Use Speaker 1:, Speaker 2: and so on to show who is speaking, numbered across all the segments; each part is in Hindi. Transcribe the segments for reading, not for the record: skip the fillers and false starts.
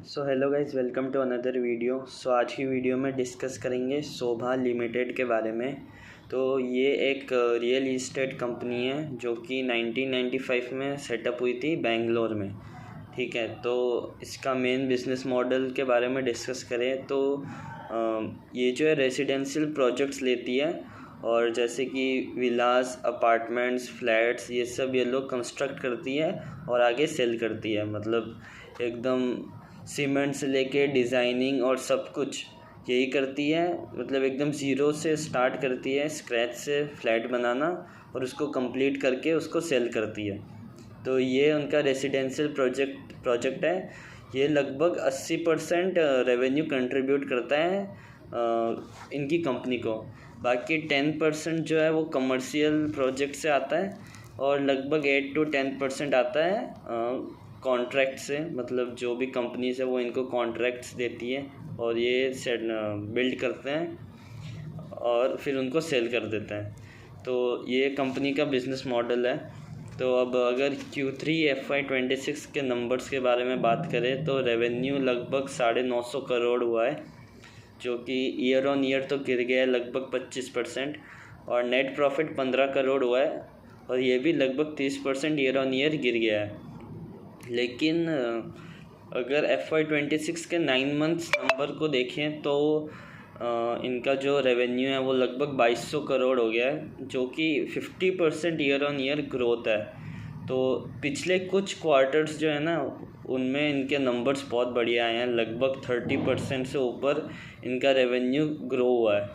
Speaker 1: So hello guys, welcome to another video. आज की वीडियो में डिस्कस करेंगे शोभा लिमिटेड के बारे में। तो ये एक रियल इस्टेट कंपनी है जो कि 1995 में सेटअप हुई थी बेंगलोर में। ठीक है, तो इसका मेन बिजनेस मॉडल के बारे में डिस्कस करें तो ये जो है रेजिडेंशियल प्रोजेक्ट्स लेती है, और जैसे कि विलास, अपार्टमेंट्स, फ्लैट्स, ये सब ये लोग कंस्ट्रक्ट करती है और आगे सेल करती है। मतलब एकदम सीमेंट से लेके डिज़ाइनिंग और सब कुछ यही करती है। मतलब एकदम ज़ीरो से स्टार्ट करती है, स्क्रैच से फ्लैट बनाना, और उसको कंप्लीट करके उसको सेल करती है। तो ये उनका रेजिडेंशियल प्रोजेक्ट है। ये लगभग 80% रेवेन्यू कंट्रीब्यूट करता है इनकी कंपनी को। बाकी 10% जो है वो कमर्शियल प्रोजेक्ट से आता है, और लगभग 8 to 10% आता है कॉन्ट्रैक्ट से। मतलब जो भी कंपनीज है वो इनको कॉन्ट्रैक्ट्स देती है और ये बिल्ड करते हैं और फिर उनको सेल कर देते हैं। तो ये कंपनी का बिज़नेस मॉडल है। तो अब अगर Q3 FY26 के नंबर्स के बारे में बात करें तो रेवेन्यू लगभग 950 करोड़ हुआ है, जो कि ईयर ऑन ईयर तो गिर गया है लगभग 25%। और नेट प्रॉफिट 15 करोड़ हुआ है, और ये भी लगभग 30% ईयर ऑन ईयर गिर गया है। लेकिन अगर FY26 के 9 मंथ्स नंबर को देखें तो इनका जो रेवेन्यू है वो लगभग 2200 करोड़ हो गया है, जो कि 50% ईयर ऑन ईयर ग्रोथ है। तो पिछले कुछ क्वार्टर्स जो है ना, उनमें इनके नंबर्स बहुत बढ़िया आए हैं। लगभग 30% से ऊपर इनका रेवेन्यू ग्रो हुआ है।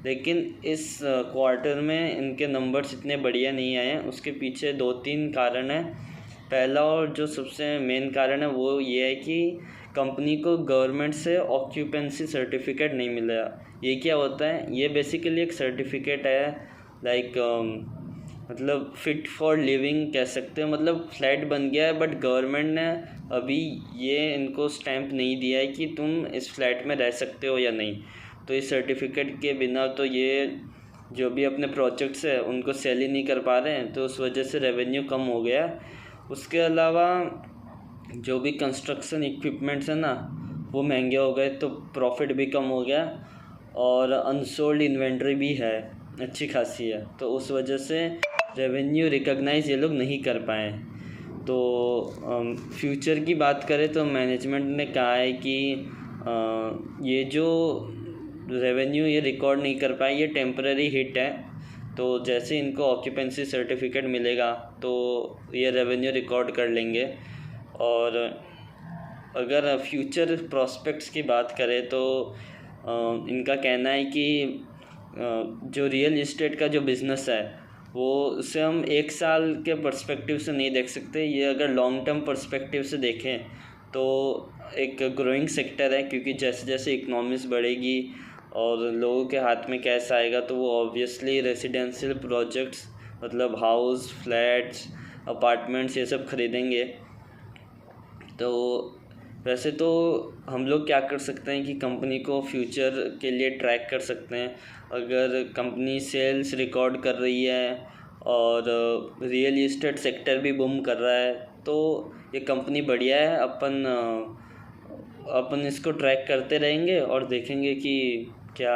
Speaker 1: लेकिन इस क्वार्टर में इनके नंबर्स इतने बढ़िया नहीं आए हैं। उसके पीछे 2-3 कारण हैं। पहला और जो सबसे मेन कारण है वो ये है कि कंपनी को गवर्नमेंट से ऑक्यूपेंसी सर्टिफिकेट नहीं मिला। ये क्या होता है? ये बेसिकली एक सर्टिफिकेट है, लाइक मतलब फिट फॉर लिविंग कह सकते हो। मतलब फ्लैट बन गया है, बट गवर्नमेंट ने अभी ये इनको स्टैंप नहीं दिया है कि तुम इस फ्लैट में रह सकते हो या नहीं। तो इस सर्टिफिकेट के बिना तो ये जो भी अपने प्रोजेक्ट्स है उनको सेल ही नहीं कर पा रहे हैं, तो उस वजह से रेवेन्यू कम हो गया। उसके अलावा जो भी कंस्ट्रक्शन इक्विपमेंट्स है ना, वो महंगे हो गए, तो प्रॉफिट भी कम हो गया, और अनसोल्ड इन्वेंट्री भी है अच्छी खासी है। तो उस वजह से रेवेन्यू रिकॉग्नाइज ये लोग नहीं कर पाए। तो फ्यूचर की बात करें तो मैनेजमेंट ने कहा है कि ये जो रेवेन्यू ये रिकॉर्ड नहीं कर पाए, ये टेम्पररी हिट है। तो जैसे इनको ऑक्यूपेंसी सर्टिफिकेट मिलेगा तो ये रेवेन्यू रिकॉर्ड कर लेंगे। और अगर फ्यूचर प्रोस्पेक्ट्स की बात करें तो इनका कहना है कि जो रियल इस्टेट का जो बिज़नेस है वो उसे हम 1 साल के पर्सपेक्टिव से नहीं देख सकते। ये अगर लॉन्ग टर्म पर्सपेक्टिव से देखें तो एक ग्रोइंग सेक्टर है, क्योंकि जैसे जैसे इकनॉमीज़ बढ़ेगी और लोगों के हाथ में कैश आएगा तो वो ऑब्वियसली रेजिडेंशियल प्रोजेक्ट्स, मतलब हाउस, फ्लैट्स, अपार्टमेंट्स, ये सब खरीदेंगे। तो वैसे तो हम लोग क्या कर सकते हैं कि कंपनी को फ्यूचर के लिए ट्रैक कर सकते हैं। अगर कंपनी सेल्स रिकॉर्ड कर रही है और रियल इस्टेट सेक्टर भी बूम कर रहा है तो ये कंपनी बढ़िया है। अपन इसको ट्रैक करते रहेंगे और देखेंगे कि क्या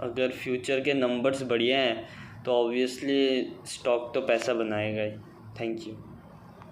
Speaker 1: अगर फ्यूचर के नंबर्स बढ़िया हैं तो ऑब्वियसली स्टॉक तो पैसा बनाएगा ही। Thank you.